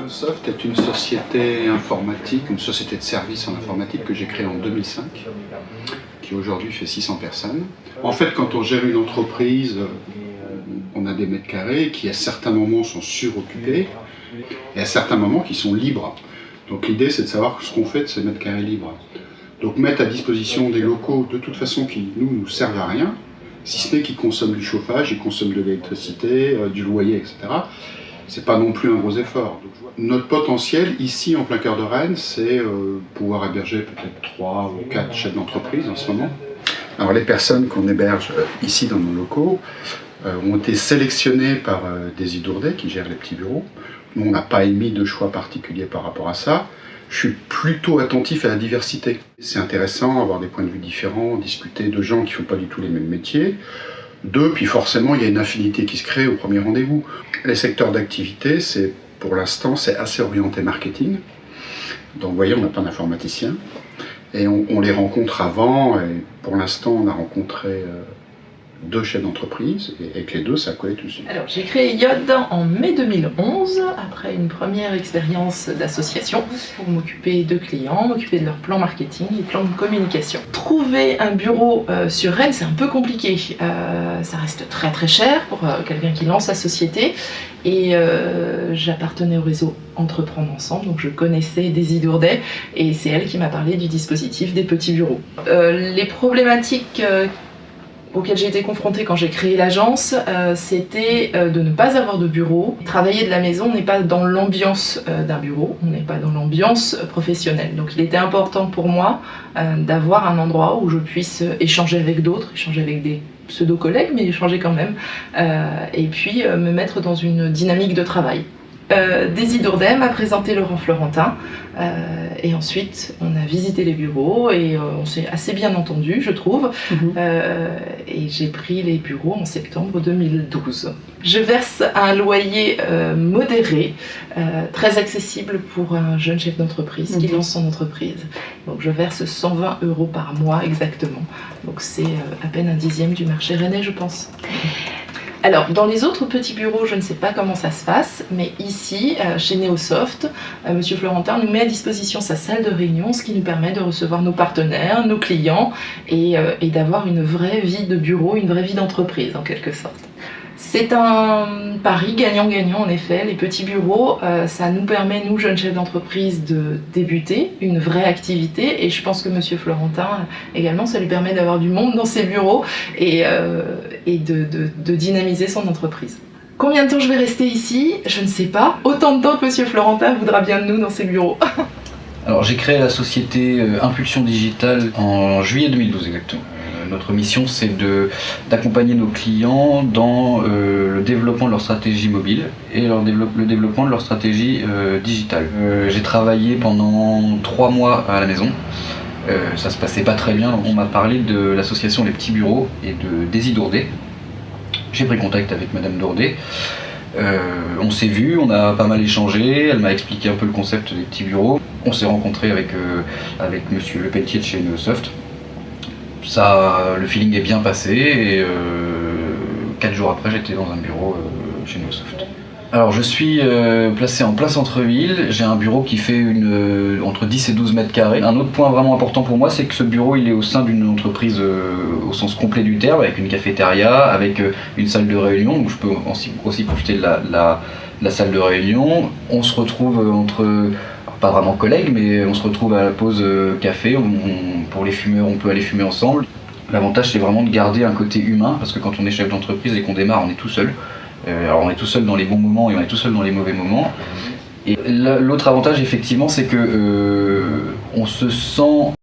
Neosoft est une société informatique, une société de services en informatique que j'ai créée en 2005, qui aujourd'hui fait 600 personnes. En fait, quand on gère une entreprise, on a des mètres carrés qui à certains moments sont suroccupés et à certains moments qui sont libres. Donc l'idée c'est de savoir ce qu'on fait de ces mètres carrés libres. Donc mettre à disposition des locaux de toute façon qui nous servent à rien, si ce n'est qu'ils consomment du chauffage, ils consomment de l'électricité, du loyer, etc. C'est pas non plus un gros effort. Donc, notre potentiel ici en plein cœur de Rennes, c'est pouvoir héberger peut-être 3 ou 4 chefs d'entreprise en ce moment. Alors les personnes qu'on héberge ici dans nos locaux ont été sélectionnées par des Idourdais qui gèrent les petits bureaux. Nous, on n'a pas émis de choix particulier par rapport à ça. Je suis plutôt attentif à la diversité. C'est intéressant d'avoir des points de vue différents, discuter de gens qui ne font pas du tout les mêmes métiers. Puis forcément, il y a une affinité qui se crée au premier rendez-vous. Les secteurs d'activité, pour l'instant, c'est assez orienté marketing. Donc vous voyez, on n'a pas d'informaticien. Et on les rencontre avant, et pour l'instant, on a rencontré 2 chefs d'entreprise, et avec les 2, ça a collé tout de suite. Alors, j'ai créé Yod en mai 2011, après une première expérience d'association, pour m'occuper de clients, m'occuper de leur plan marketing et plan de communication. Trouver un bureau sur Rennes, c'est un peu compliqué. Ça reste très très cher pour quelqu'un qui lance sa société. Et j'appartenais au réseau Entreprendre Ensemble, donc je connaissais des Idourdais, et c'est elle qui m'a parlé du dispositif des petits bureaux. Les problématiques auxquelles j'ai été confrontée quand j'ai créé l'agence, c'était de ne pas avoir de bureau. Travailler de la maison, on n'est pas dans l'ambiance d'un bureau, on n'est pas dans l'ambiance professionnelle. Donc il était important pour moi d'avoir un endroit où je puisse échanger avec d'autres, échanger avec des pseudo-collègues, mais échanger quand même, et puis me mettre dans une dynamique de travail. Des Idourdais m'a présenté Laurent Florentin, et ensuite on a visité les bureaux et on s'est assez bien entendu, je trouve, et j'ai pris les bureaux en septembre 2012. Je verse un loyer modéré, très accessible pour un jeune chef d'entreprise qui lance son entreprise. Donc je verse 120 € par mois exactement, donc c'est à peine un dixième du marché rennais, je pense. Alors, dans les autres petits bureaux, je ne sais pas comment ça se passe, mais ici, chez Neosoft, Monsieur Florentin nous met à disposition sa salle de réunion, ce qui nous permet de recevoir nos partenaires, nos clients, et d'avoir une vraie vie de bureau, une vraie vie d'entreprise, en quelque sorte. C'est un pari gagnant-gagnant en effet. Les petits bureaux, ça nous permet, nous jeunes chefs d'entreprise, de débuter une vraie activité, et je pense que Monsieur Florentin également, ça lui permet d'avoir du monde dans ses bureaux et de dynamiser son entreprise. Combien de temps je vais rester ici? Je ne sais pas. Autant de temps que Monsieur Florentin voudra bien de nous dans ses bureaux. Alors j'ai créé la société Impulsion Digitale en juillet 2012 exactement. Notre mission, c'est d'accompagner nos clients dans le développement de leur stratégie mobile et le développement de leur stratégie digitale. J'ai travaillé pendant 3 mois à la maison. Ça se passait pas très bien. On m'a parlé de l'association Les Petits Bureaux et des Idourdais. J'ai pris contact avec Madame Dourdet. On s'est vu, on a pas mal échangé. Elle m'a expliqué un peu le concept des petits bureaux. On s'est rencontré avec Monsieur Lepelletier de chez Neosoft. Le feeling est bien passé et 4 jours après j'étais dans un bureau chez Neosoft. Alors je suis placé en plein centre-ville, j'ai un bureau qui fait entre 10 et 12 mètres carrés. Un autre point vraiment important pour moi, c'est que ce bureau il est au sein d'une entreprise au sens complet du terme, avec une cafétéria, avec une salle de réunion, donc je peux aussi profiter de la salle de réunion. On se retrouve pas vraiment collègues, mais on se retrouve à la pause café, pour les fumeurs on peut aller fumer ensemble. L'avantage c'est vraiment de garder un côté humain, parce que quand on est chef d'entreprise et qu'on démarre, on est tout seul. Alors on est tout seul dans les bons moments et on est tout seul dans les mauvais moments. Et l'autre avantage effectivement c'est que on se sent